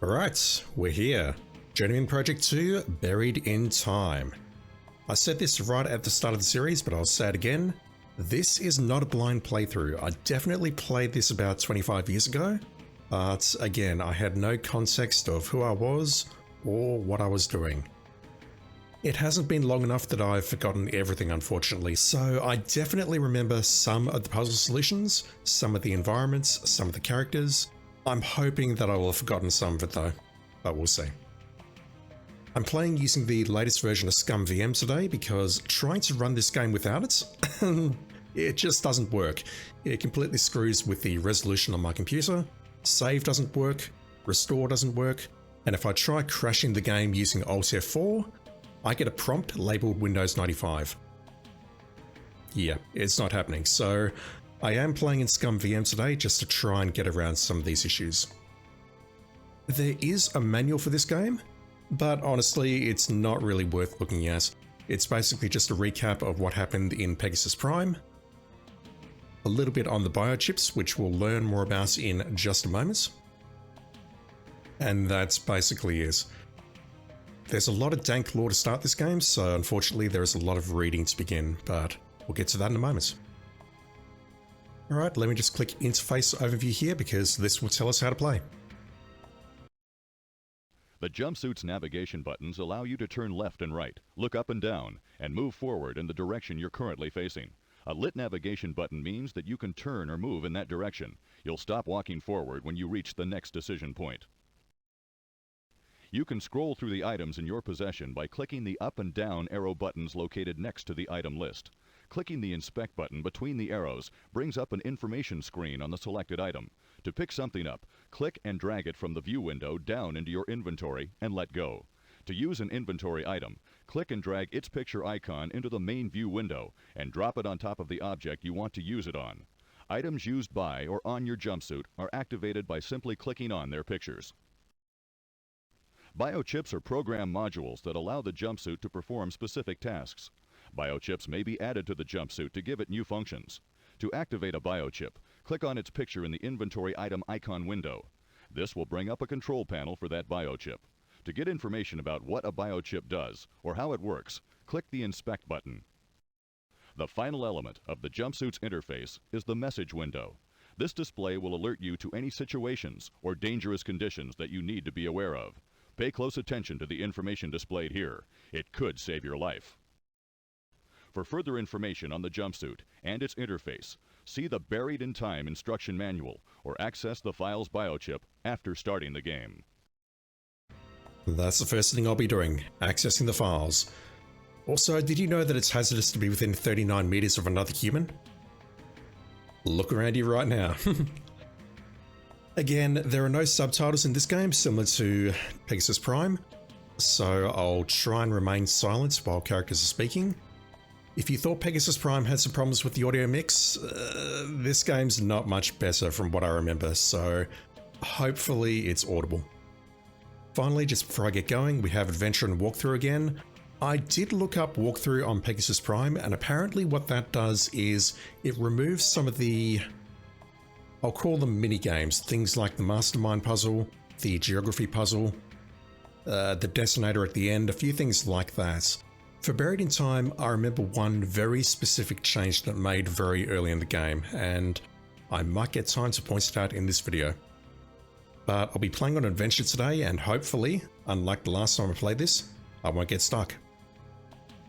Alright, we're here. Journeyman Project 2, Buried in Time. I said this right at the start of the series, but I'll say it again. This is not a blind playthrough. I definitely played this about 25 years ago, but again, I had no context of who I was or what I was doing. It hasn't been long enough that I've forgotten everything, unfortunately, so I definitely remember some of the puzzle solutions, some of the environments, some of the characters. I'm hoping that I will have forgotten some of it though, but we'll see. I'm playing using the latest version of ScumVM today because trying to run this game without it, it just doesn't work. It completely screws with the resolution on my computer, save doesn't work, restore doesn't work, and if I try crashing the game using Alt F4, I get a prompt labeled Windows 95. Yeah, it's not happening, so I am playing in ScumVM today just to try and get around some of these issues. There is a manual for this game, but honestly, it's not really worth looking at. It's basically just a recap of what happened in Pegasus Prime, a little bit on the biochips, which we'll learn more about in just a moment, and that's basically it. There's a lot of dank lore to start this game, so unfortunately there is a lot of reading to begin, but we'll get to that in a moment. Alright, let me just click Interface Overview here because this will tell us how to play. The jumpsuit's navigation buttons allow you to turn left and right, look up and down, and move forward in the direction you're currently facing. A lit navigation button means that you can turn or move in that direction. You'll stop walking forward when you reach the next decision point. You can scroll through the items in your possession by clicking the up and down arrow buttons located next to the item list. Clicking the Inspect button between the arrows brings up an information screen on the selected item. To pick something up, click and drag it from the view window down into your inventory and let go. To use an inventory item, click and drag its picture icon into the main view window and drop it on top of the object you want to use it on. Items used by or on your jumpsuit are activated by simply clicking on their pictures. Biochips are program modules that allow the jumpsuit to perform specific tasks. Biochips may be added to the jumpsuit to give it new functions. To activate a biochip, click on its picture in the inventory item icon window. This will bring up a control panel for that biochip. To get information about what a biochip does or how it works, click the Inspect button. The final element of the jumpsuit's interface is the message window. This display will alert you to any situations or dangerous conditions that you need to be aware of. Pay close attention to the information displayed here. It could save your life. For further information on the jumpsuit and its interface, see the Buried in Time instruction manual or access the file's biochip after starting the game. That's the first thing I'll be doing, accessing the files. Also, did you know that it's hazardous to be within 39 meters of another human? Look around you right now. Again, there are no subtitles in this game, similar to Pegasus Prime, so I'll try and remain silent while characters are speaking. If you thought Pegasus Prime had some problems with the audio mix, this game's not much better from what I remember, so hopefully it's audible. Finally, just before I get going, we have Adventure and Walkthrough again. I did look up Walkthrough on Pegasus Prime, and apparently what that does is it removes some of the, I'll call them mini games, things like the Mastermind puzzle, the Geography puzzle, the Detonator at the end, a few things like that. For Buried in Time, I remember one very specific change that it made very early in the game, and I might get time to point it out in this video. But I'll be playing on Adventure today, and hopefully, unlike the last time I played this, I won't get stuck.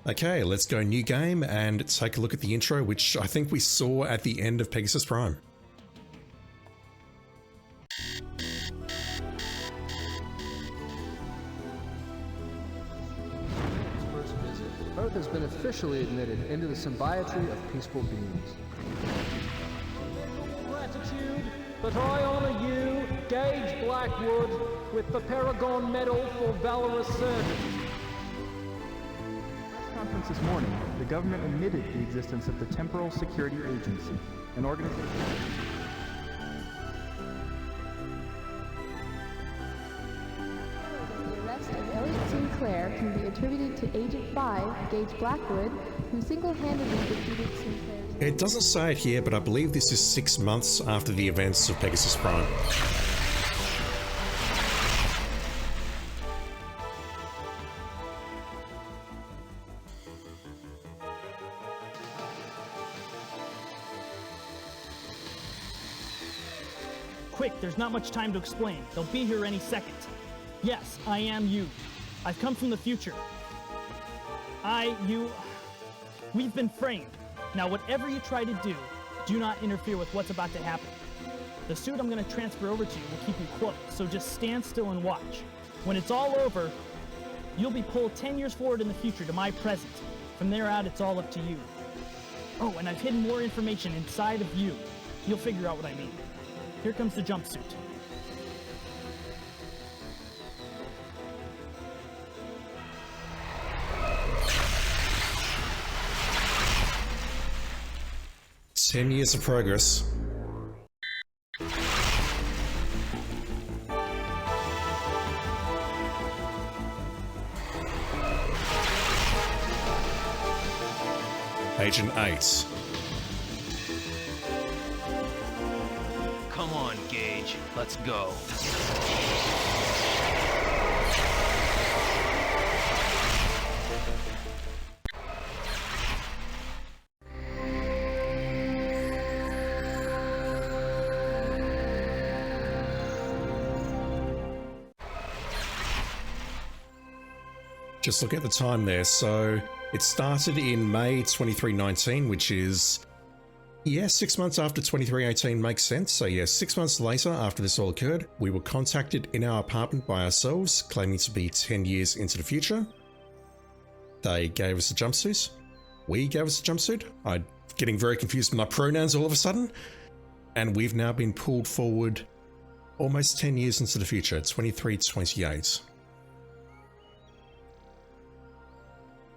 Okay, let's go new game and take a look at the intro, which I think we saw at the end of Pegasus Prime. Earth has been officially admitted into the symbiotry of peaceful beings. Gratitude that I honor you, Gage Blackwood, with the Paragon Medal for valorous service. Press conference this morning, the government admitted the existence of the Temporal Security Agency, an organization. Sinclair can be attributed to Agent 5, Gage Blackwood, who single-handedly defeated Sinclair's... It doesn't say it here, but I believe this is 6 months after the events of Pegasus Prime. Quick, there's not much time to explain. They'll be here any second. Yes, I am you. I've come from the future. We've been framed. Now, whatever you try to do, do not interfere with what's about to happen. The suit I'm going to transfer over to you will keep you close, so just stand still and watch. When it's all over, you'll be pulled 10 years forward in the future to my present. From there out, it's all up to you. Oh, and I've hidden more information inside of you. You'll figure out what I mean. Here comes the jumpsuit. "10 years of progress." Agent 8. Come on, Gage. Let's go. Just look at the time there. So it started in May 2319, which is, 6 months after 2318 makes sense. So 6 months later after this all occurred, we were contacted in our apartment by ourselves, claiming to be 10 years into the future. They gave us a jumpsuit. We gave us a jumpsuit. I'm getting very confused with my pronouns all of a sudden. And we've now been pulled forward almost 10 years into the future, 2328.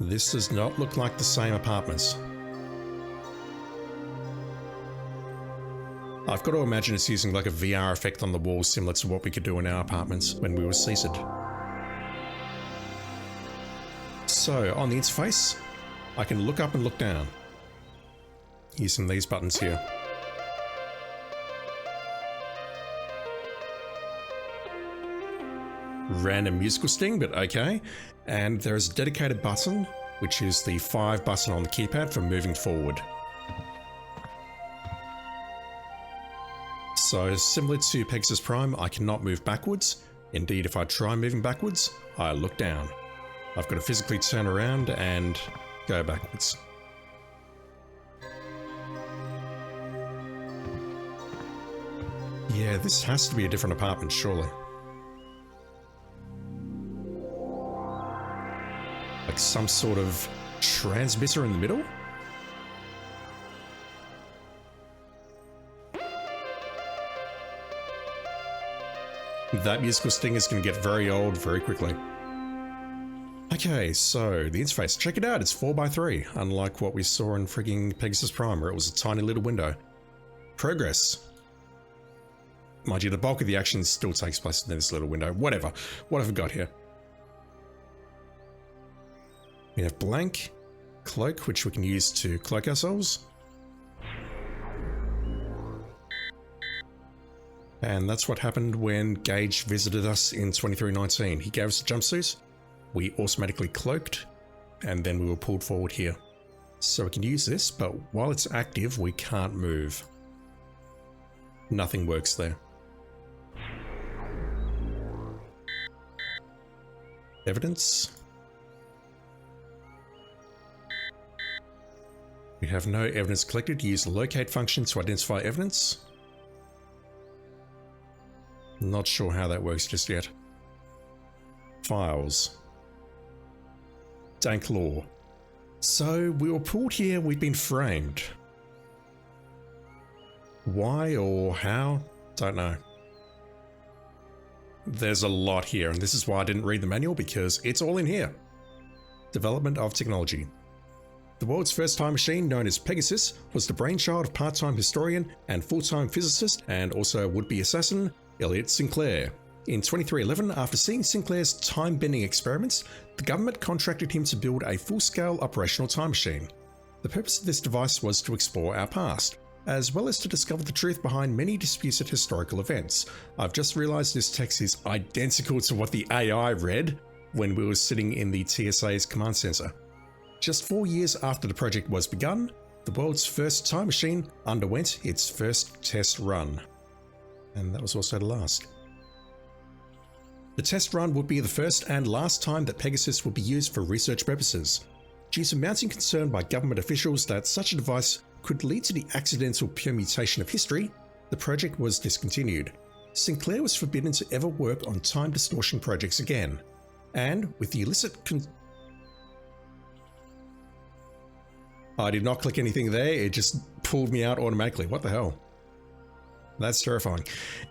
This does not look like the same apartments. I've got to imagine it's using like a VR effect on the walls similar to what we could do in our apartments when we were seated. So on the interface, I can look up and look down using these buttons here. Random musical sting, but okay. And there is a dedicated button, which is the 5 button on the keypad for moving forward. So similar to Pegasus Prime, I cannot move backwards. Indeed, if I try moving backwards, I look down. I've got to physically turn around and go backwards. Yeah, this has to be a different apartment, surely. Like some sort of transmitter in the middle? That musical sting is going to get very old very quickly. Okay, so the interface. Check it out, it's 4x3, unlike what we saw in frigging Pegasus Prime, where it was a tiny little window. Progress. Mind you, the bulk of the action still takes place in this little window. Whatever. What have we got here? We have blank, cloak, which we can use to cloak ourselves. And that's what happened when Gage visited us in 2319. He gave us a jumpsuit, we automatically cloaked, and then we were pulled forward here. So we can use this, but while it's active, we can't move. Nothing works there. Evidence. We have no evidence collected. Use the locate function to identify evidence. Not sure how that works just yet. Files. Dank law. So we were pulled here, we've been framed. Why or how? Don't know. There's a lot here, and this is why I didn't read the manual, because it's all in here. Development of technology. The world's first time machine, known as Pegasus, was the brainchild of part-time historian and full-time physicist and also would-be assassin, Elliot Sinclair. In 2311, after seeing Sinclair's time-bending experiments, the government contracted him to build a full-scale operational time machine. The purpose of this device was to explore our past, as well as to discover the truth behind many disputed historical events. I've just realized this text is identical to what the AI read when we were sitting in the TSA's command center. Just 4 years after the project was begun, the world's first time machine underwent its first test run. And that was also the last. The test run would be the first and last time that Pegasus would be used for research purposes. Due to mounting concern by government officials that such a device could lead to the accidental permutation of history, the project was discontinued. Sinclair was forbidden to ever work on time distortion projects again. And with the illicit I did not click anything there, it just pulled me out automatically. What the hell? That's terrifying.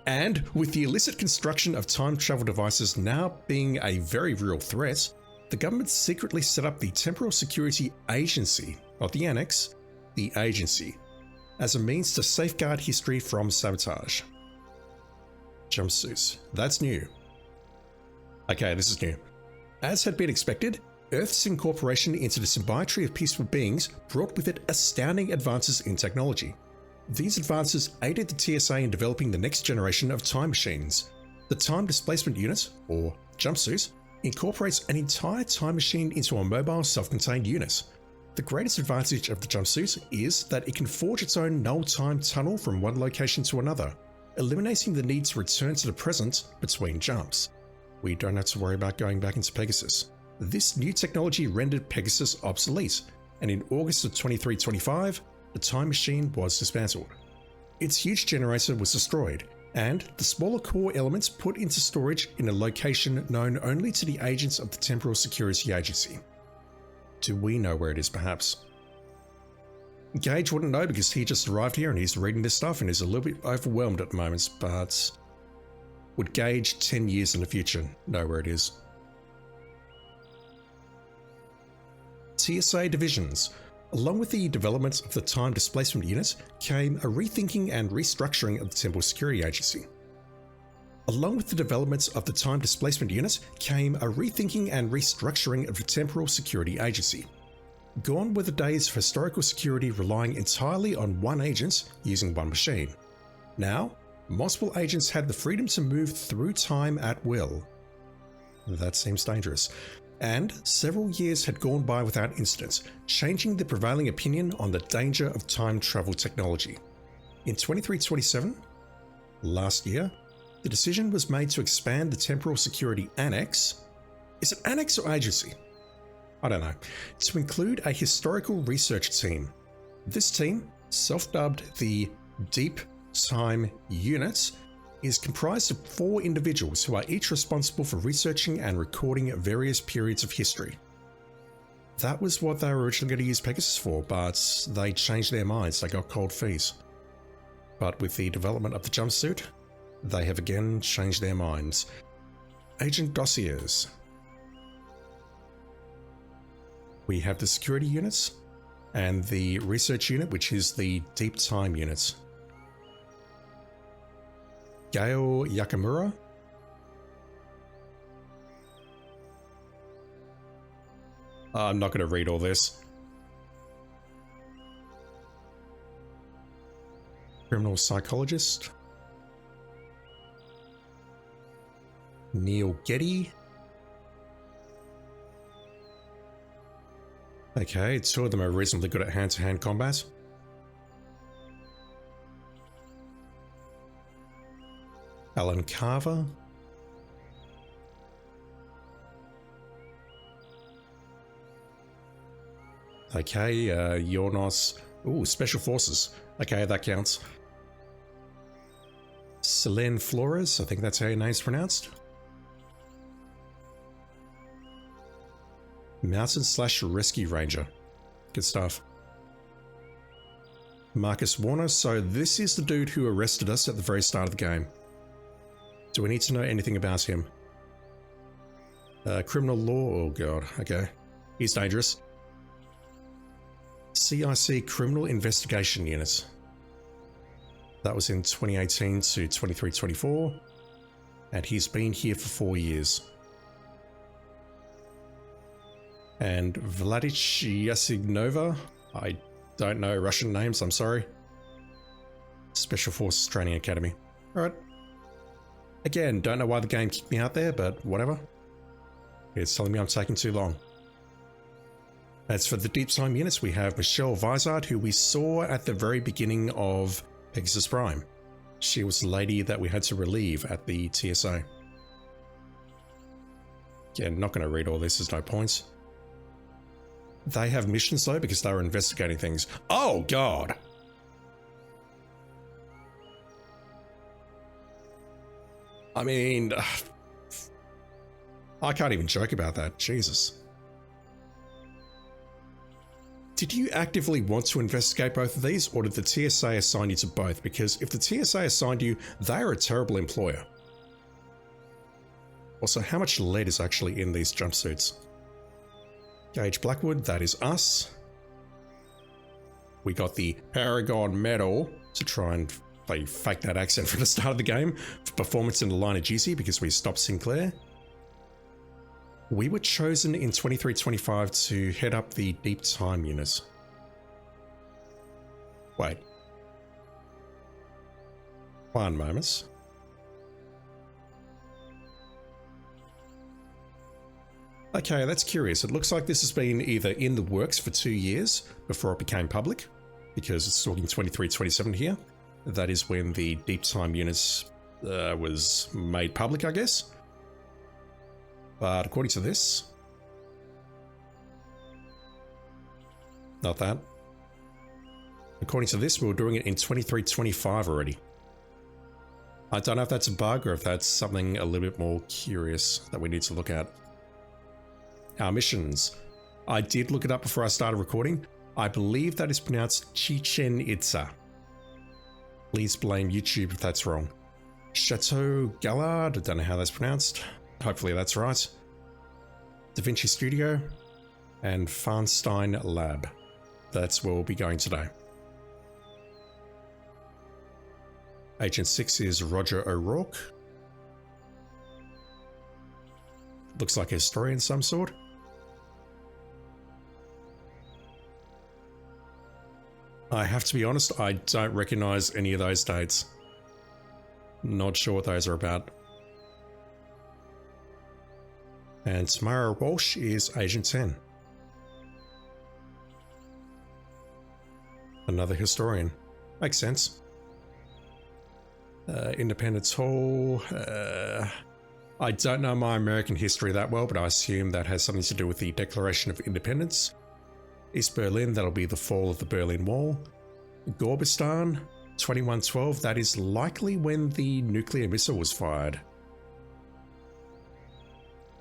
And with the illicit construction of time travel devices now being a very real threat, the government secretly set up the Temporal Security Agency, not the Annex, the Agency, as a means to safeguard history from sabotage. Jumpsuits. That's new. Okay, this is new. As had been expected, Earth's incorporation into the symbiometry of peaceful beings brought with it astounding advances in technology. These advances aided the TSA in developing the next generation of time machines. The Time Displacement Unit, or Jumpsuit, incorporates an entire time machine into a mobile self-contained unit. The greatest advantage of the Jumpsuit is that it can forge its own null time tunnel from one location to another, eliminating the need to return to the present between jumps. We don't have to worry about going back into Pegasus. This new technology rendered Pegasus obsolete, and in August of 2325, the time machine was dismantled. Its huge generator was destroyed, and the smaller core elements put into storage in a location known only to the agents of the Temporal Security Agency. Do we know where it is, perhaps? Gage wouldn't know because he just arrived here and he's reading this stuff and is a little bit overwhelmed at the moment, but would Gage 10 years in the future know where it is? TSA divisions. Along with the development of the Time Displacement Unit came a rethinking and restructuring of the Temporal Security Agency. Along with the development of the Time Displacement Unit came a rethinking and restructuring of the Temporal Security Agency. Gone were the days of historical security relying entirely on one agent using one machine. Now, multiple agents had the freedom to move through time at will. That seems dangerous. And several years had gone by without incident, changing the prevailing opinion on the danger of time travel technology. In 2327, last year, the decision was made to expand the Temporal Security Annex. Is it Annex or Agency? I don't know. To include a historical research team. This team, self-dubbed the Deep Time Unit, is comprised of 4 individuals who are each responsible for researching and recording various periods of history. That was what they were originally going to use Pegasus for, but they changed their minds. They got cold feet. But with the development of the jumpsuit, they have again changed their minds. Agent dossiers. We have the security units and the research unit, which is the Deep Time Unit. Gail Yakamura. I'm not going to read all this. Criminal psychologist. Neil Getty. Okay, 2 of them are reasonably good at hand-to-hand combat. Alan Carver. Okay, Yornos. Ooh, Special Forces. Okay, that counts. Selene Flores, I think that's how your name's pronounced. Mountain/Rescue Ranger. Good stuff. Marcus Warner, so this is the dude who arrested us at the very start of the game. Do we need to know anything about him? Criminal law? Oh god, okay. He's dangerous. CIC Criminal Investigation Unit. That was in 2018 to 23-24. And he's been here for 4 years. And Vladic Yasignova. I don't know Russian names, I'm sorry. Special Forces Training Academy. Alright. Again, don't know why the game kicked me out there, but whatever. It's telling me I'm taking too long. As for the Deep Time units, we have Michelle Vizard, who we saw at the very beginning of Pegasus Prime. She was the lady that we had to relieve at the TSA. Yeah, not going to read all this, there's no points. They have missions though because they were investigating things. Oh god! I mean, I can't even joke about that, Jesus. Did you actively want to investigate both of these, or did the TSA assign you to both? Because if the TSA assigned you, they are a terrible employer. Also, how much lead is actually in these jumpsuits? Gage Blackwood, that is us. We got the Paragon Medal to try and fake that accent from the start of the game for performance in the line of duty because we stopped Sinclair. We were chosen in 23-25 to head up the deep time unit. Wait. One moment. Okay, that's curious. It looks like this has been either in the works for 2 years before it became public, because it's talking 23-27 here. That is when the deep time units was made public, I guess. But according to this, not that. According to this, we were doing it in 23-25 already. I don't know if that's a bug or if that's something a little bit more curious that we need to look at. Our missions. I did look it up before I started recording. I believe that is pronounced Chichen Itza. Please blame YouTube if that's wrong. Chateau Gallard, I don't know how that's pronounced. Hopefully that's right. Da Vinci Studio and Farnstein Lab. That's where we'll be going today. Agent 6 is Roger O'Rourke. Looks like a historian of some sort. I have to be honest, I don't recognize any of those dates. Not sure what those are about. And Tamara Walsh is Agent 10. Another historian. Makes sense. Independence Hall. I don't know my American history that well, but I assume that has something to do with the Declaration of Independence. East Berlin, that'll be the fall of the Berlin Wall. Gorbistan, 2112, that is likely when the nuclear missile was fired.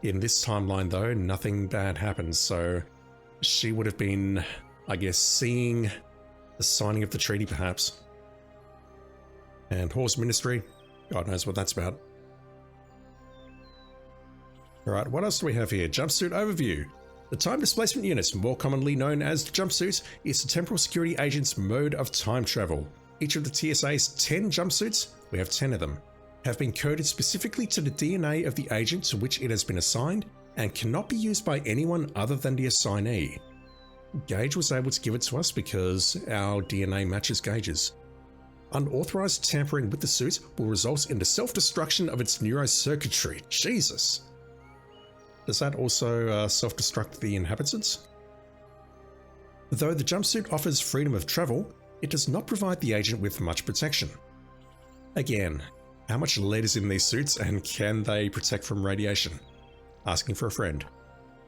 In this timeline though, nothing bad happened, so she would have been, I guess, seeing the signing of the treaty perhaps. And Horse Ministry, God knows what that's about. Alright, what else do we have here? Jumpsuit overview. The time displacement unit, more commonly known as jumpsuits, is the temporal security agent's mode of time travel. Each of the TSA's 10 jumpsuits, we have 10 of them, have been coded specifically to the DNA of the agent to which it has been assigned and cannot be used by anyone other than the assignee. Gage was able to give it to us because our DNA matches Gage's. Unauthorized tampering with the suit will result in the self-destruction of its neurocircuitry. Jesus! Does that also self-destruct the inhabitants? Though the jumpsuit offers freedom of travel, it does not provide the agent with much protection. Again, how much lead is in these suits and can they protect from radiation? Asking for a friend.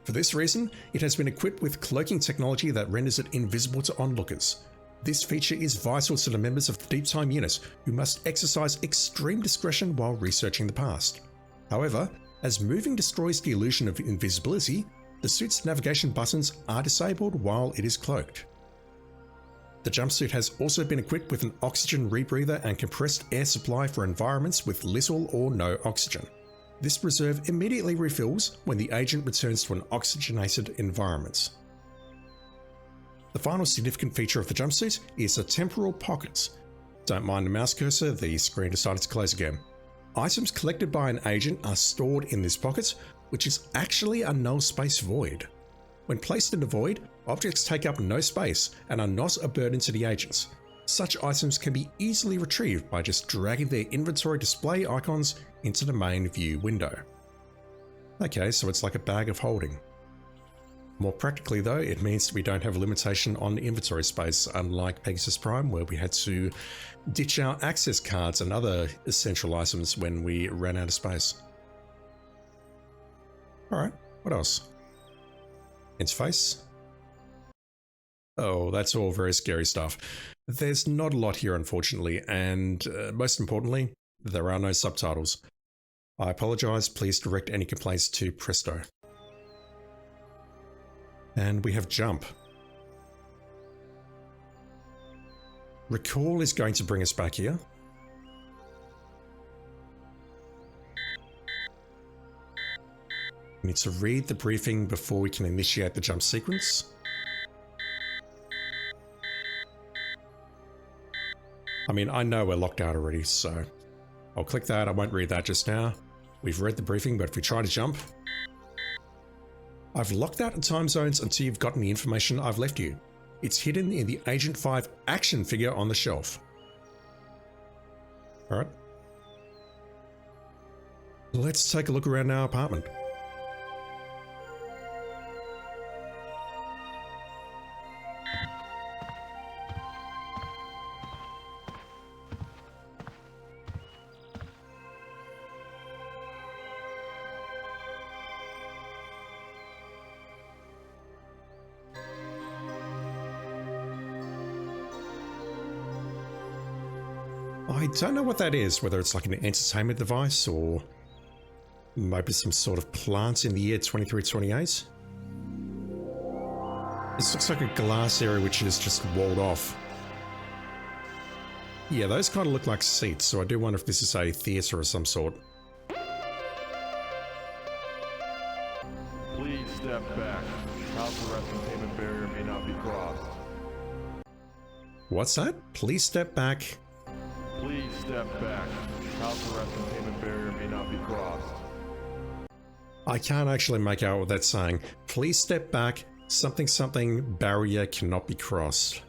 For this reason, it has been equipped with cloaking technology that renders it invisible to onlookers. This feature is vital to the members of the Deep Time Unit, who must exercise extreme discretion while researching the past. However, as moving destroys the illusion of invisibility, the suit's navigation buttons are disabled while it is cloaked. The jumpsuit has also been equipped with an oxygen rebreather and compressed air supply for environments with little or no oxygen. This reserve immediately refills when the agent returns to an oxygenated environment. The final significant feature of the jumpsuit is the temporal pockets. Don't mind the mouse cursor, the screen decided to close again. Items collected by an agent are stored in this pocket, which is actually a null space void. When placed in the void, objects take up no space and are not a burden to the agents. Such items can be easily retrieved by just dragging their inventory display icons into the main view window. Okay, so it's like a bag of holding. More practically though, it means we don't have a limitation on inventory space, unlike Pegasus Prime, where we had to ditch our access cards and other essential items when we ran out of space. Alright, what else? Interface. Oh, that's all very scary stuff. There's not a lot here, unfortunately, and most importantly, there are no subtitles. I apologize, please direct any complaints to Presto. And we have jump. Recall is going to bring us back here. We need to read the briefing before we can initiate the jump sequence. I mean, I know we're locked out already, so I'll click that. I won't read that just now. We've read the briefing, but if we try to jump, I've locked out the time zones until you've gotten the information I've left you. It's hidden in the Agent 5 action figure on the shelf. Alright. Let's take a look around our apartment. I don't know what that is, whether it's like an entertainment device or maybe some sort of plant in the year 2328. This looks like a glass area which is just walled off. Yeah, those kind of look like seats, so I do wonder if this is a theatre of some sort. Please step back. House arrest and payment barrier may not be crossed. What's that? Please step back. Please step back. House arrest and payment barrier may not be crossed. I can't actually make out what that's saying. Please step back. Something something barrier cannot be crossed.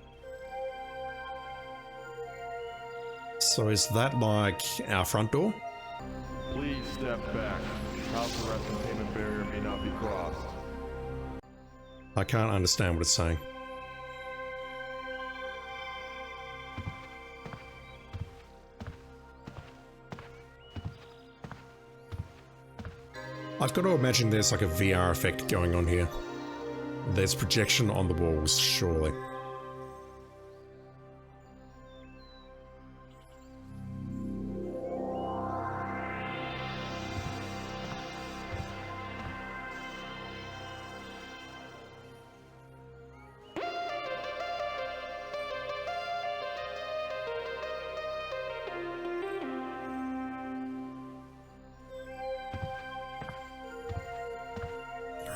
So is that like our front door? Please step back. House arrest and payment barrier may not be crossed. I can't understand what it's saying. I've got to imagine there's like a VR effect going on here. There's projection on the walls, surely.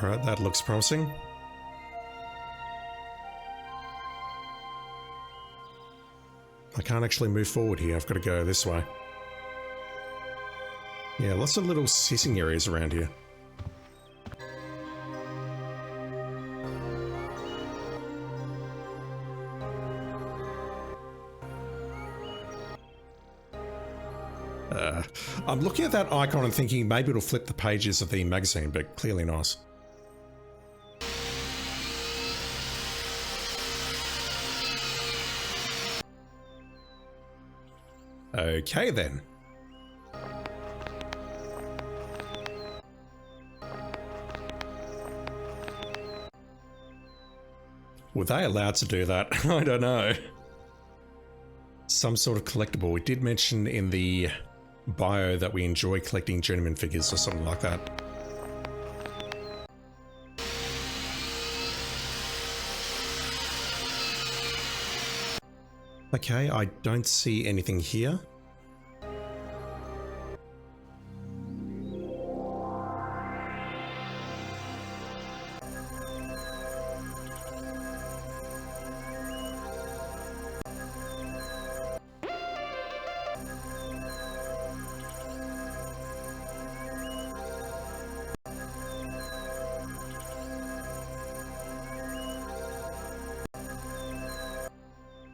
Alright, that looks promising. I can't actually move forward here, I've got to go this way. Yeah, lots of little sitting areas around here. I'm looking at that icon and thinking maybe it'll flip the pages of the magazine, but clearly not. Okay then. Were they allowed to do that? I don't know. Some sort of collectible. We did mention in the bio that we enjoy collecting Journeyman figures or something like that. Okay, I don't see anything here.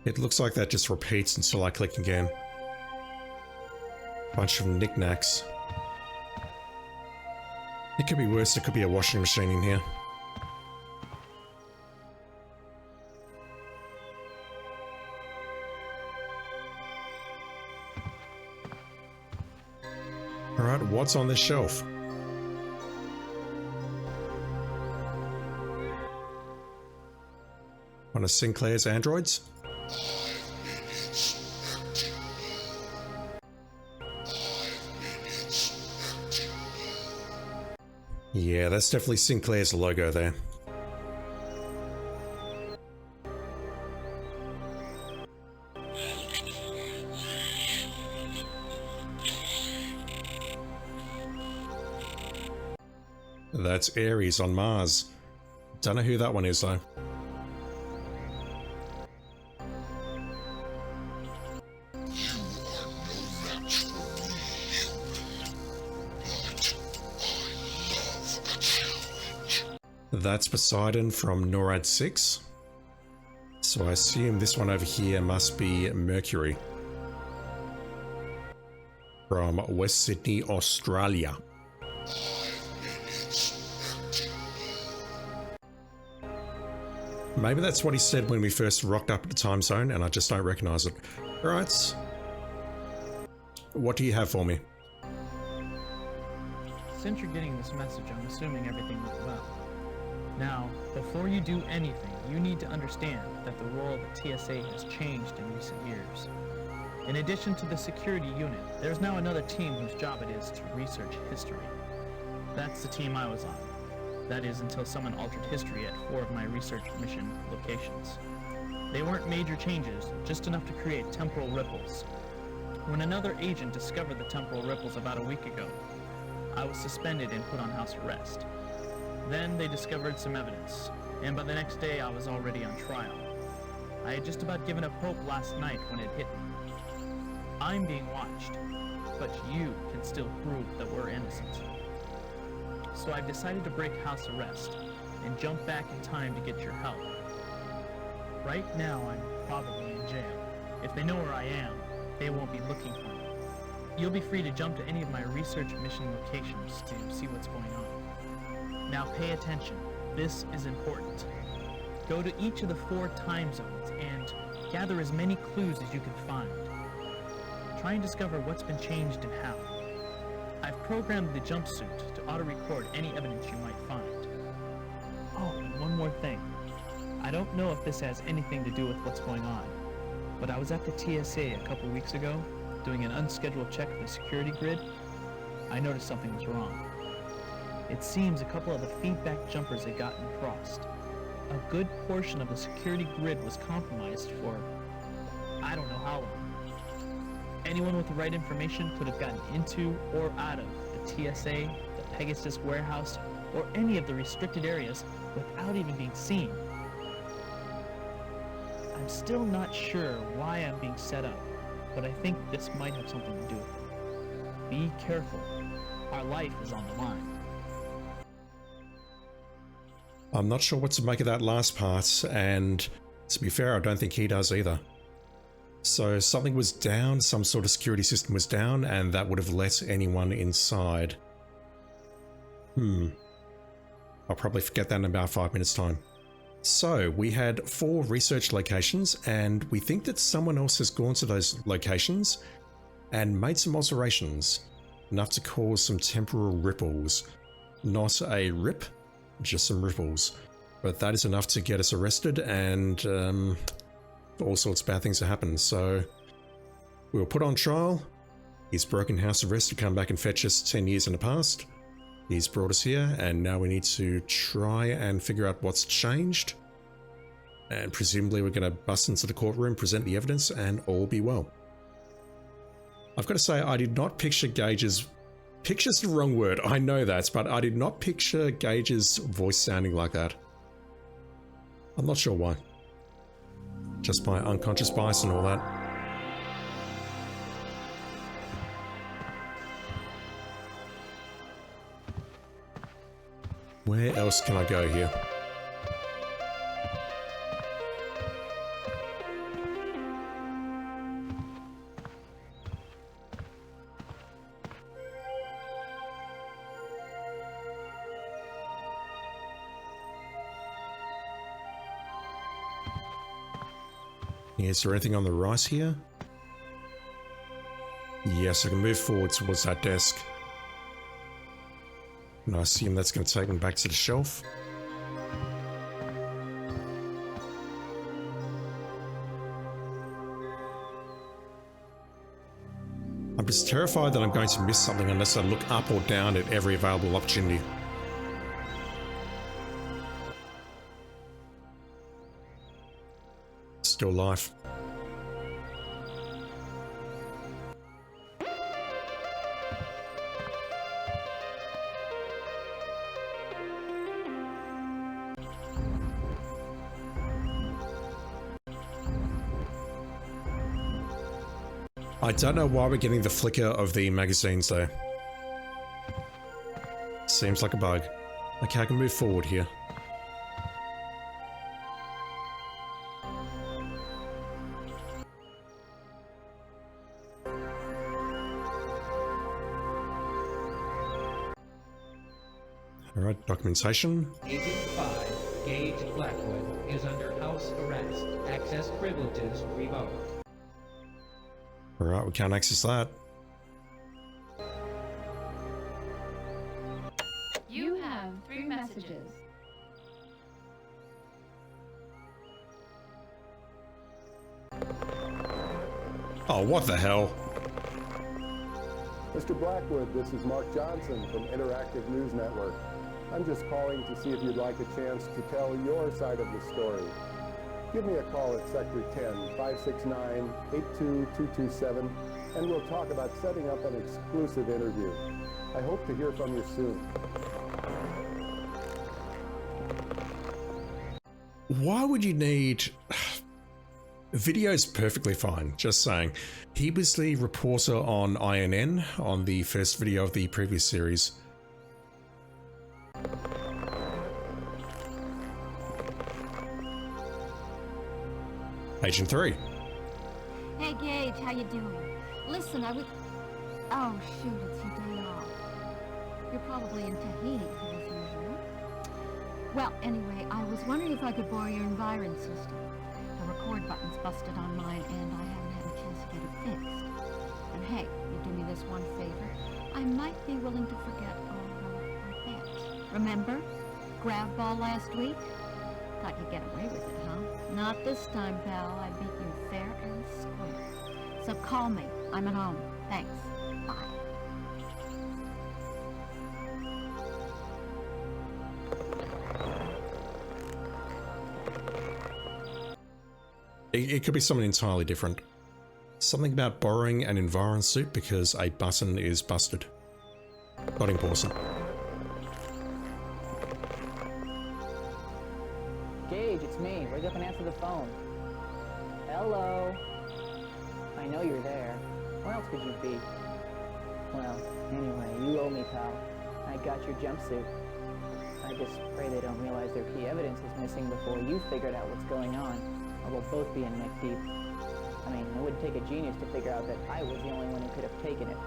It looks like that just repeats until I click again. Bunch of knickknacks. It could be worse, there could be a washing machine in here. out what's on this shelf. One of Sinclair's androids. Yeah, that's definitely Sinclair's logo there. That's Ares on Mars. Don't know who that one is though. That's Poseidon from NORAD 6. So I assume this one over here must be Mercury. From West Sydney, Australia. Maybe that's what he said when we first rocked up at the time zone and I just don't recognise it. Alright. What do you have for me? Since you're getting this message, I'm assuming everything went well. Now, before you do anything, you need to understand that the role of the TSA has changed in recent years. In addition to the security unit, there's now another team whose job it is to research history. That's the team I was on. That is, until someone altered history at 4 of my research mission locations. They weren't major changes, just enough to create temporal ripples. When another agent discovered the temporal ripples about a week ago, I was suspended and put on house arrest. Then they discovered some evidence, and by the next day I was already on trial. I had just about given up hope last night when it hit me. I'm being watched, but you can still prove that we're innocent. So I've decided to break house arrest and jump back in time to get your help. Right now I'm probably in jail. If they know where I am, they won't be looking for me. You'll be free to jump to any of my research mission locations to see what's going on. Now pay attention, this is important. Go to each of the 4 time zones and gather as many clues as you can find. Try and discover what's been changed and how. I've programmed the jumpsuit to auto-record any evidence you might find. Oh, and one more thing. I don't know if this has anything to do with what's going on, but I was at the TSA a couple weeks ago doing an unscheduled check of the security grid. I noticed something was wrong. It seems a couple of the feedback jumpers had gotten crossed. A good portion of the security grid was compromised for I don't know how long. Anyone with the right information could have gotten into or out of the TSA, the Pegasus warehouse, or any of the restricted areas without even being seen. I'm still not sure why I'm being set up, but I think this might have something to do with it. Be careful. Our life is on the line. I'm not sure what to make of that last part, and to be fair, I don't think he does either. So something was down, some sort of security system was down, and that would have let anyone inside. I'll probably forget that in about 5 minutes' time. So we had 4 research locations, and we think that someone else has gone to those locations and made some alterations, enough to cause some temporal ripples. Not a rip, just some ripples. But that is enough to get us arrested, and all sorts of bad things have happened. So we were put on trial. He's broken house arrest to come back and fetch us 10 years in the past. He's brought us here, and now we need to try and figure out what's changed. And presumably we're going to bust into the courtroom, present the evidence, and all be well. I've got to say, I did not picture Gage's... Picture's the wrong word, I know that, but I did not picture Gage's voice sounding like that. I'm not sure why. Just my unconscious bias and all that. Where else can I go here? Is there anything on the right here? Yes, I can move forward towards that desk. And I assume that's going to take me back to the shelf. I'm just terrified that I'm going to miss something unless I look up or down at every available opportunity. Still life. I don't know why we're getting the flicker of the magazines though. Seems like a bug. Okay, I can move forward here. Alright, documentation. Agent 5, Gage Blackwood, is under house arrest. Access privileges revoked. Alright, we can't access that. You have 3 messages. Oh, what the hell? Mr. Blackwood, this is Mark Johnson from Interactive News Network. I'm just calling to see if you'd like a chance to tell your side of the story. Give me a call at Sector 10, 569-82227, and we'll talk about setting up an exclusive interview. I hope to hear from you soon. Why would you need... Video's perfectly fine, just saying. He was the reporter on INN on the first video of the previous series. Agent 3. Hey Gage, how you doing? Listen, oh shoot, it's your day off. You're probably in Tahiti, as usual. Well, anyway, I was wondering if I could borrow your Environ system. The record button's busted on mine, and I haven't had a chance to get it fixed. And hey, you do me this one favor. I might be willing to forget all our bets. Remember? Grab ball last week? Thought you'd get away with it, huh? Not this time, pal. I beat you fair and square. So call me. I'm at home. Thanks. Bye. It could be something entirely different. Something about borrowing an Environ suit because a button is busted. Not important. Gage, it's me. Wake up and answer the phone. Hello. I know you're there. Where else could you be? Well, anyway, you owe me, pal. I got your jumpsuit. I just pray they don't realize their key evidence is missing before you figured out what's going on, or we'll both be in neck deep. I mean, it wouldn't take a genius to figure out that I was the only one who could have taken it.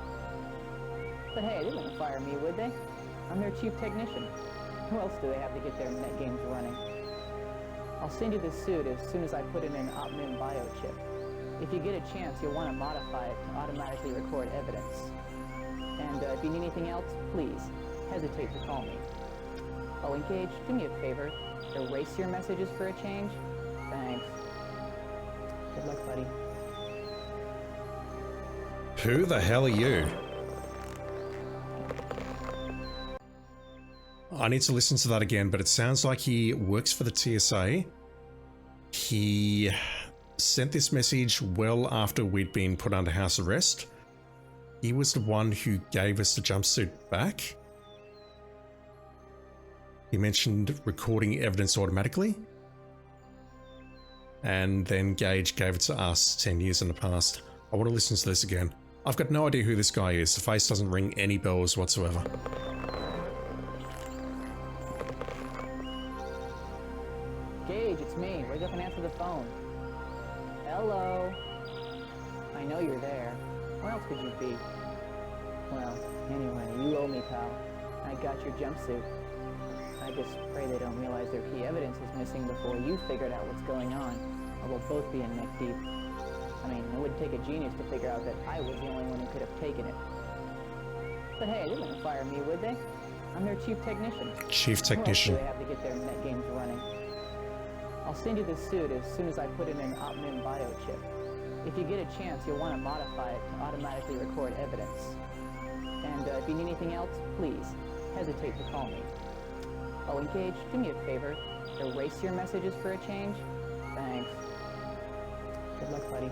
But hey, they wouldn't fire me, would they? I'm their chief technician. Who else do they have to get their net games running? I'll send you this suit as soon as I put in an Opmin biochip. If you get a chance, you'll want to modify it to automatically record evidence. And if you need anything else, please, hesitate to call me. Oh, and Gage, do me a favor. Erase your messages for a change. Thanks. Good luck, buddy. Who the hell are you? I need to listen to that again, but it sounds like he works for the TSA. He sent this message well after we'd been put under house arrest. He was the one who gave us the jumpsuit back. He mentioned recording evidence automatically. And then Gage gave it to us 10 years in the past. I want to listen to this again. I've got no idea who this guy is. The face doesn't ring any bells whatsoever. Gage, it's me. Wake up and answer the phone. Hello. I know you're there. Where else could you be? Well, anyway, you owe me, pal. I got your jumpsuit. I just pray they don't realize their key evidence is missing before you figured out what's going on, or we'll both be in neck deep. I mean, it wouldn't take a genius to figure out that I was the only one who could have taken it. But hey, they wouldn't fire me, would they? I'm their chief technician. Chief technician. Who else do they have to get their net games running? I'll send you the suit as soon as I put in an Opmin biochip. If you get a chance, you'll want to modify it to automatically record evidence. And if you need anything else, please hesitate to call me. Oh, and Gage, do me a favor. Erase your messages for a change. Thanks. Good luck, buddy.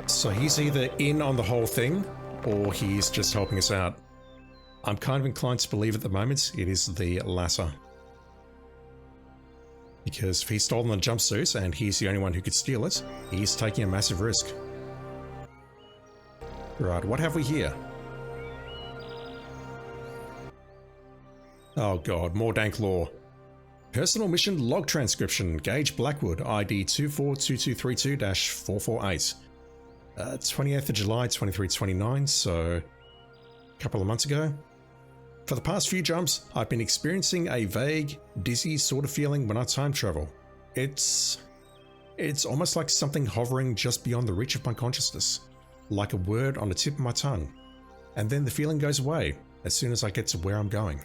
So he's either in on the whole thing, or he's just helping us out. I'm kind of inclined to believe at the moment it is the latter. Because if he's stolen the jumpsuit and he's the only one who could steal it, he's taking a massive risk. Right, what have we here? Oh god, more dank lore. Personal mission log transcription, Gage Blackwood, ID 242232-448. 28th of July 2329, so a couple of months ago. For the past few jumps, I've been experiencing a vague, dizzy sort of feeling when I time travel. It's almost like something hovering just beyond the reach of my consciousness, like a word on the tip of my tongue. And then the feeling goes away as soon as I get to where I'm going.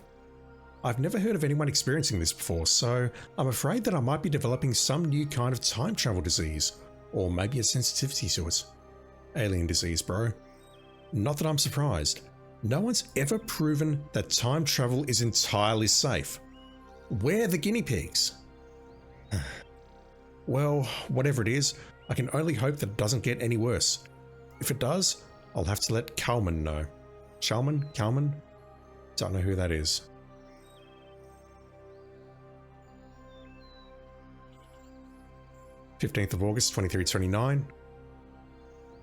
I've never heard of anyone experiencing this before, so I'm afraid that I might be developing some new kind of time travel disease, or maybe a sensitivity to it. Alien disease, bro. Not that I'm surprised. No one's ever proven that time travel is entirely safe. We're the guinea pigs. Well, whatever it is, I can only hope that it doesn't get any worse. If it does, I'll have to let Kalman know. Kalman? Don't know who that is. 15th of August 2329.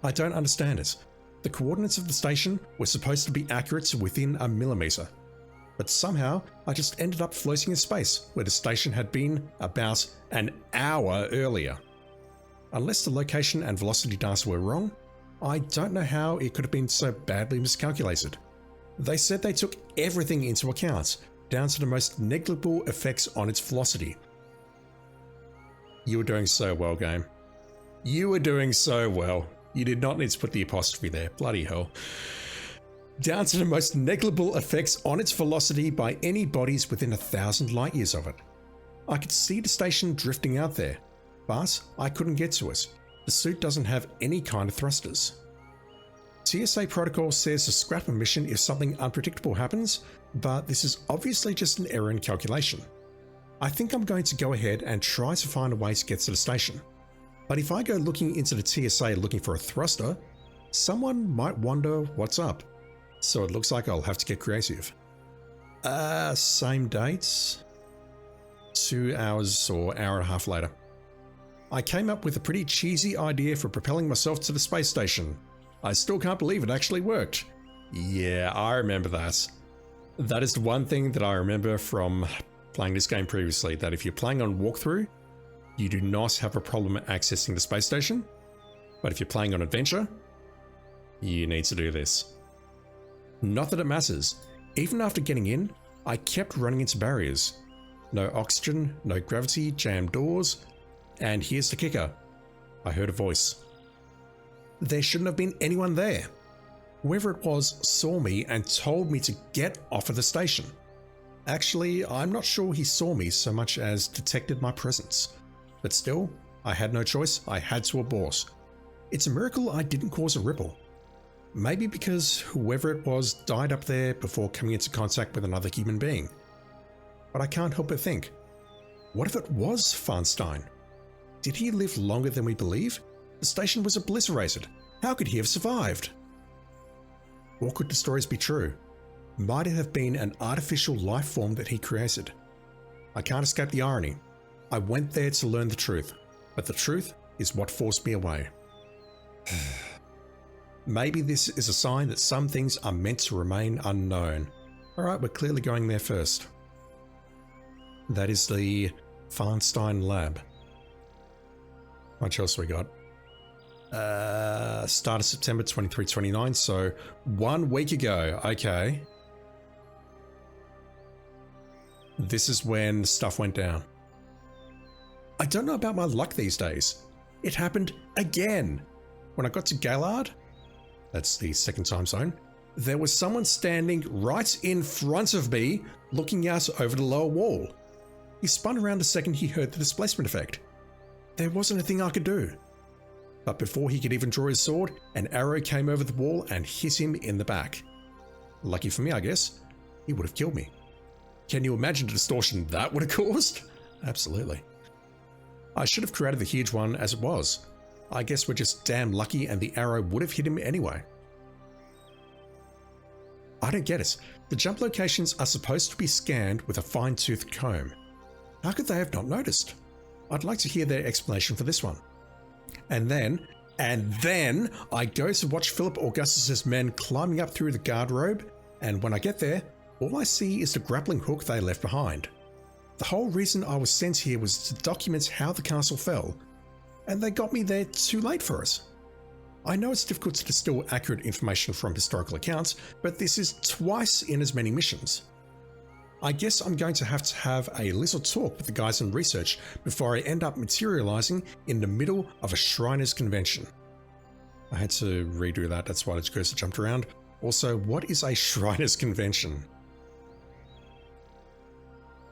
I don't understand it. The coordinates of the station were supposed to be accurate to within a millimeter, but somehow I just ended up floating in space where the station had been about an hour earlier. Unless the location and velocity data were wrong, I don't know how it could have been so badly miscalculated. They said they took everything into account, down to the most negligible effects on its velocity. You were doing so well, game. You were doing so well. You did not need to put the apostrophe there. Bloody hell. Down to the most negligible effects on its velocity by any bodies within 1,000 light years of it. I could see the station drifting out there, but I couldn't get to it. The suit doesn't have any kind of thrusters. TSA protocol says to scrap a mission if something unpredictable happens, but this is obviously just an error in calculation. I think I'm going to go ahead and try to find a way to get to the station. But if I go looking into the TSA looking for a thruster, someone might wonder what's up. So it looks like I'll have to get creative. Same dates. 2 hours or hour and a half later. I came up with a pretty cheesy idea for propelling myself to the space station. I still can't believe it actually worked. Yeah, I remember that. That is the one thing that I remember from playing this game previously, that if you're playing on walkthrough, you do not have a problem accessing the space station. But if you're playing on adventure, you need to do this. Not that it matters. Even after getting in, I kept running into barriers. No oxygen, no gravity, jammed doors, and here's the kicker. I heard a voice. There shouldn't have been anyone there. Whoever it was saw me and told me to get off of the station. Actually, I'm not sure he saw me so much as detected my presence. But still, I had no choice, I had to abort. It's a miracle I didn't cause a ripple. Maybe because whoever it was died up there before coming into contact with another human being. But I can't help but think, what if it was Farnstein? Did he live longer than we believe? The station was obliterated. How could he have survived? Or could the stories be true? Might it have been an artificial life form that he created? I can't escape the irony. I went there to learn the truth, but the truth is what forced me away. Maybe this is a sign that some things are meant to remain unknown. Alright, we're clearly going there first. That is the Farnstein lab. What else we got? Start of September 2329, so 1 week ago. Okay. This is when stuff went down. I don't know about my luck these days. It happened again. When I got to Gaillard, that's the second time zone, there was someone standing right in front of me, looking out over the lower wall. He spun around the second he heard the displacement effect. There wasn't a thing I could do. But before he could even draw his sword, an arrow came over the wall and hit him in the back. Lucky for me, I guess, he would have killed me. Can you imagine the distortion that would have caused? Absolutely. I should have created the huge one as it was. I guess we're just damn lucky and the arrow would have hit him anyway. I don't get it. The jump locations are supposed to be scanned with a fine-tooth comb. How could they have not noticed? I'd like to hear their explanation for this one. And then I go to watch Philip Augustus's men climbing up through the guardrobe, and when I get there, all I see is the grappling hook they left behind. The whole reason I was sent here was to document how the castle fell, and they got me there too late for it. I know it's difficult to distill accurate information from historical accounts, but this is twice in as many missions. I guess I'm going to have a little talk with the guys in research before I end up materializing in the middle of a Shriners convention. I had to redo that, that's why the cursor jumped around. Also, what is a Shriners convention?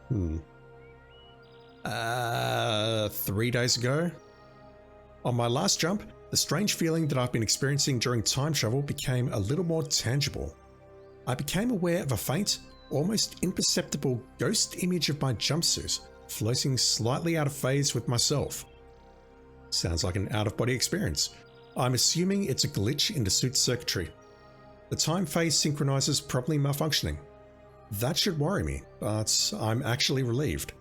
3 days ago? On my last jump, the strange feeling that I've been experiencing during time travel became a little more tangible. I became aware of a faint, almost imperceptible ghost image of my jumpsuit floating slightly out of phase with myself. Sounds like an out-of-body experience. I'm assuming it's a glitch in the suit's circuitry. The time phase synchronizers probably malfunctioning. That should worry me, but I'm actually relieved.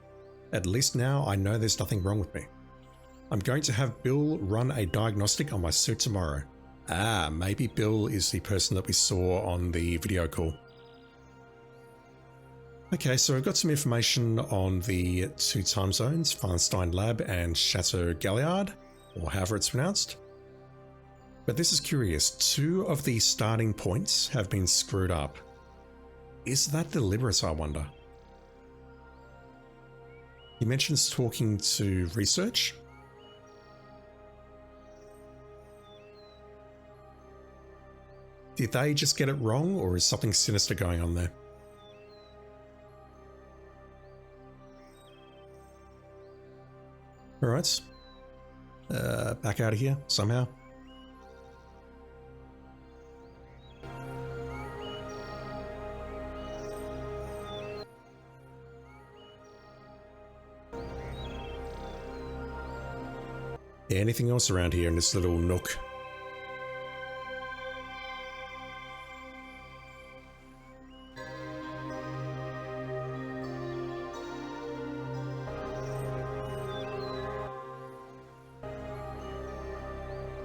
At least now I know there's nothing wrong with me. I'm going to have Bill run a diagnostic on my suit tomorrow. Maybe Bill is the person that we saw on the video call. Okay, so I've got some information on the 2 time zones, Farnstein Lab and Chateau Galliard, or however it's pronounced. But this is curious, 2 of the starting points have been screwed up. Is that deliberate, I wonder? He mentions talking to research. Did they just get it wrong, or is something sinister going on there? Alright. Back out of here, somehow. Anything else around here in this little nook?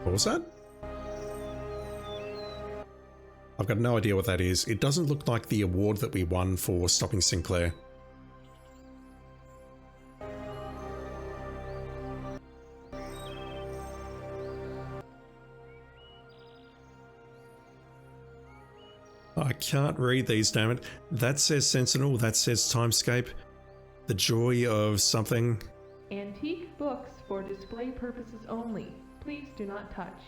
What was that? I've got no idea what that is. It doesn't look like the award that we won for stopping Sinclair. I can't read these, damn it. That says Sentinel, that says Timescape. The joy of something. Antique books for display purposes only. Please do not touch.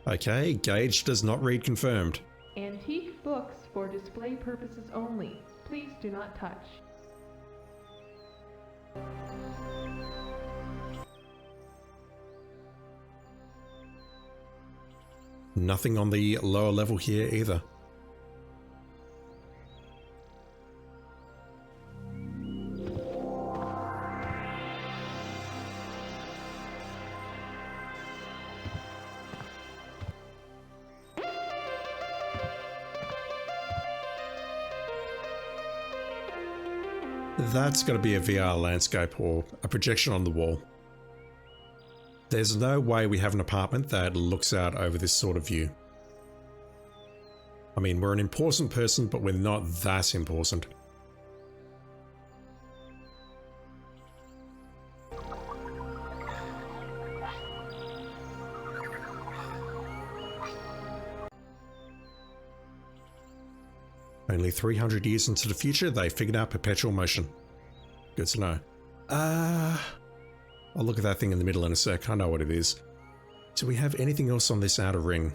Okay, Gage does not read confirmed. Antique books for display purposes only. Please do not touch. Nothing on the lower level here either. That's got to be a VR landscape or a projection on the wall. There's no way we have an apartment that looks out over this sort of view. I mean, we're an important person, but we're not that important. Only 300 years into the future, they figured out perpetual motion. Good to know. I'll look at that thing in the middle in a sec. I know what it is. Do we have anything else on this outer ring?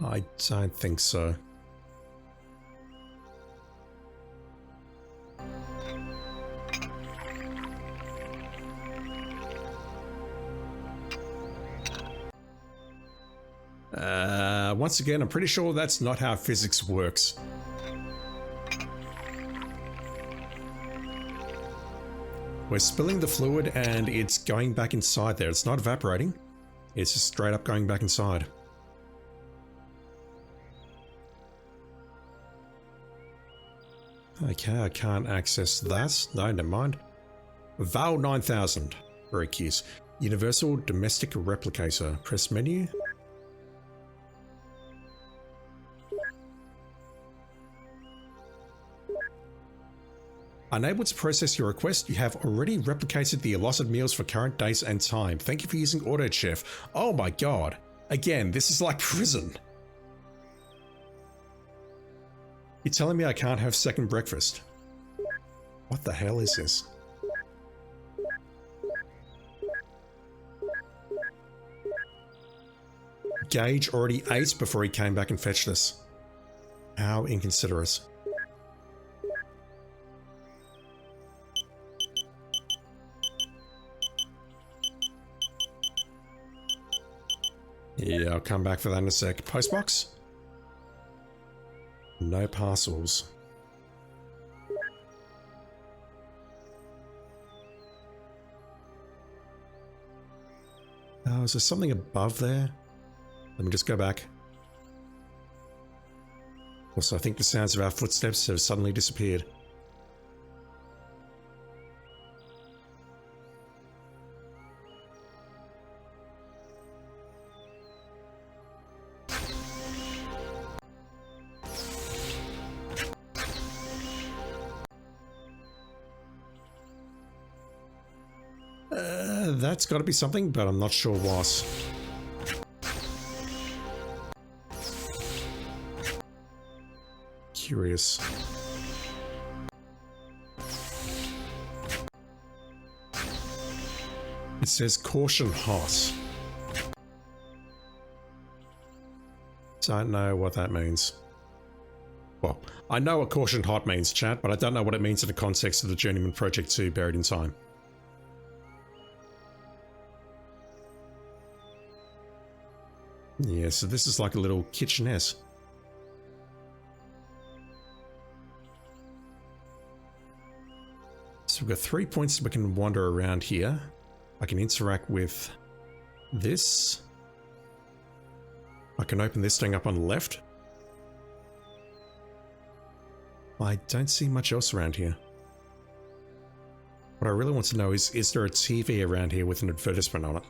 I don't think so. Once again, I'm pretty sure that's not how physics works. We're spilling the fluid and it's going back inside there. It's not evaporating. It's just straight up going back inside. Okay, I can't access that. No, never mind. Val 9000. Very cute. Universal Domestic Replicator. Press menu. Unable to process your request, you have already replicated the allotted meals for current dates and time. Thank you for using Auto Chef. Oh my god. Again, this is like prison. You're telling me I can't have second breakfast? What the hell is this? Gage already ate before he came back and fetched us. How inconsiderate. Yeah, I'll come back for that in a sec. Postbox? No parcels. Oh, is there something above there? Let me just go back. Also, I think the sounds of our footsteps have suddenly disappeared. That's got to be something, but I'm not sure what. Curious. It says caution hot. Don't know what that means. Well, I know what caution hot means, chat, but I don't know what it means in the context of the Journeyman Project 2 Buried in Time. Yeah, so this is like a little kitchenette. So we've got 3 points we can wander around here. I can interact with this. I can open this thing up on the left. I don't see much else around here. What I really want to know is there a TV around here with an advertisement on it?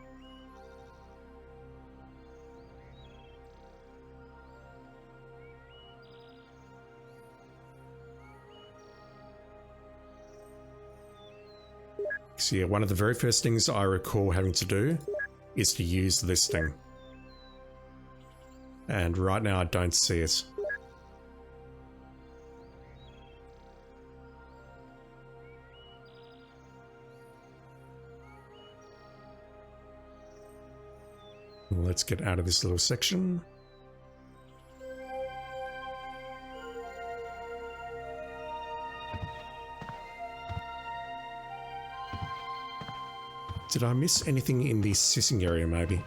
So yeah, one of the very first things I recall having to do is to use this thing. And right now I don't see it. Let's get out of this little section. Did I miss anything in the sitting area, maybe?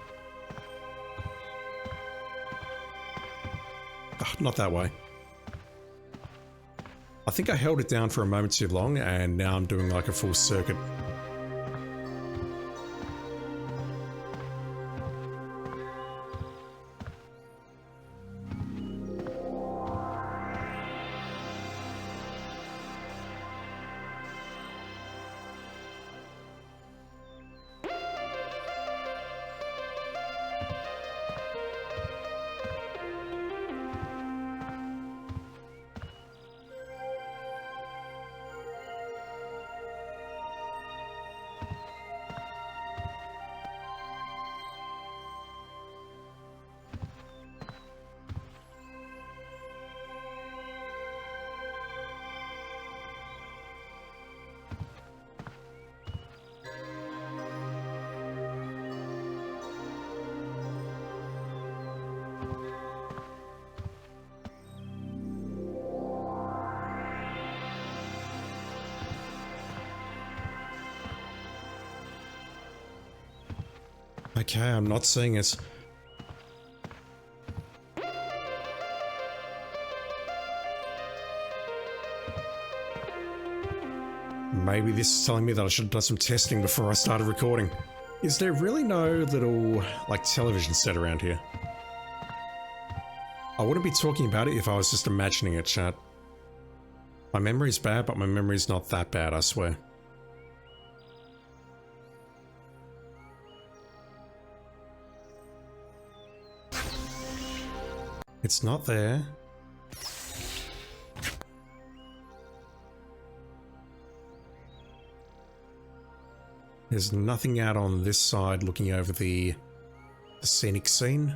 Oh, not that way. I think I held it down for a moment too long, and now I'm doing like a full circuit. Okay, I'm not seeing it. Maybe this is telling me that I should have done some testing before I started recording. Is there really no little, like, television set around here? I wouldn't be talking about it if I was just imagining it, chat. My memory's bad, but my memory's not that bad, I swear. It's not there. There's nothing out on this side looking over the scenic scene.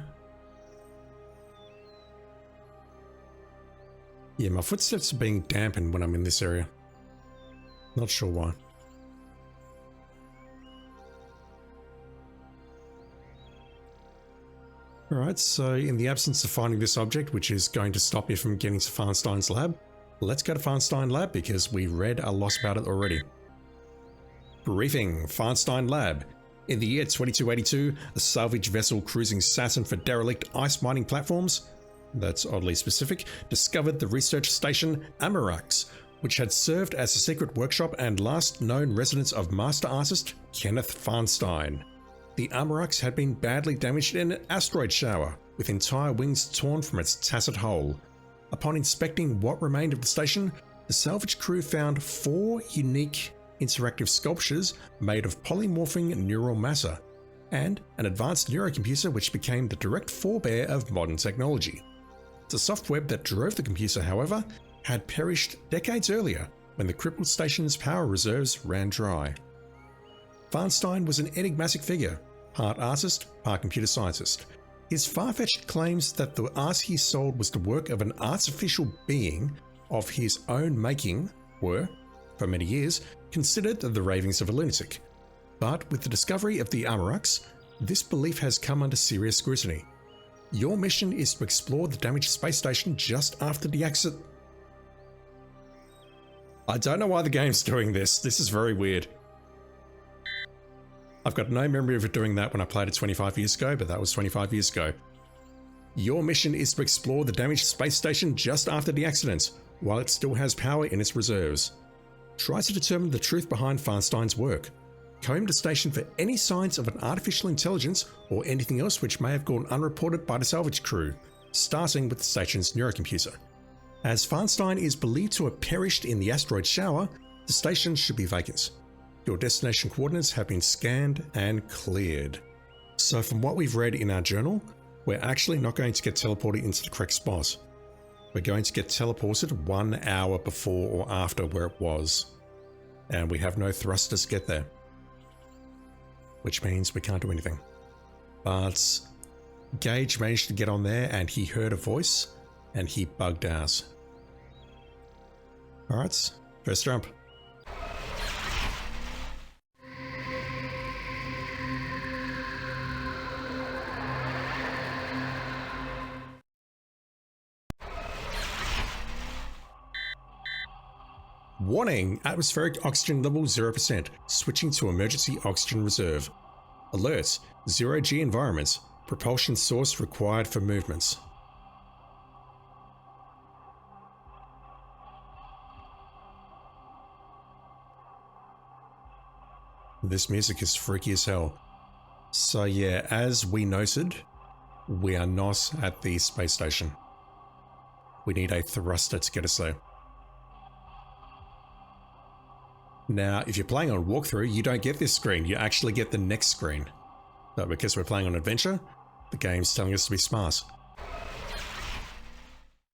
Yeah, my footsteps are being dampened when I'm in this area. Not sure why. Alright, so in the absence of finding this object, which is going to stop me from getting to Farnstein's lab, let's go to Farnstein lab because we read a lot about it already. Briefing, Farnstein lab. In the year 2282, a salvage vessel cruising Saturn for derelict ice mining platforms, that's oddly specific, discovered the research station Amarax, which had served as a secret workshop and last known residence of master artist Kenneth Farnstein. The Amarax had been badly damaged in an asteroid shower, with entire wings torn from its tacit hull. Upon inspecting what remained of the station, the salvage crew found 4 unique interactive sculptures made of polymorphing neural matter, and an advanced neurocomputer which became the direct forebear of modern technology. The software that drove the computer, however, had perished decades earlier when the crippled station's power reserves ran dry. Farnstein was an enigmatic figure, part artist, part computer scientist. His far-fetched claims that the art he sold was the work of an artificial being of his own making were, for many years, considered the ravings of a lunatic. But with the discovery of the Amarax, this belief has come under serious scrutiny. Your mission is to explore the damaged space station just after the exit. I don't know why the game's doing this. This is very weird. I've got no memory of it doing that when I played it 25 years ago, but that was 25 years ago. Your mission is to explore the damaged space station just after the accident, while it still has power in its reserves. Try to determine the truth behind Farnstein's work. Comb the station for any signs of an artificial intelligence or anything else which may have gone unreported by the salvage crew, starting with the station's neurocomputer. As Farnstein is believed to have perished in the asteroid shower, the station should be vacant. Your destination coordinates have been scanned and cleared. So from what we've read in our journal, we're actually not going to get teleported into the correct spot. We're going to get teleported 1 hour before or after where it was. And we have no thrusters to get there. Which means we can't do anything. But Gage managed to get on there and he heard a voice and he bugged out. Alright, first jump. Warning! Atmospheric oxygen level 0%. Switching to emergency oxygen reserve. Alert! 0G environment. Propulsion source required for movements. This music is freaky as hell. So yeah, as we noted, we are not at the space station. We need a thruster to get us there. Now, if you're playing on walkthrough, you don't get this screen, you actually get the next screen. But because we're playing on adventure, the game's telling us to be smart.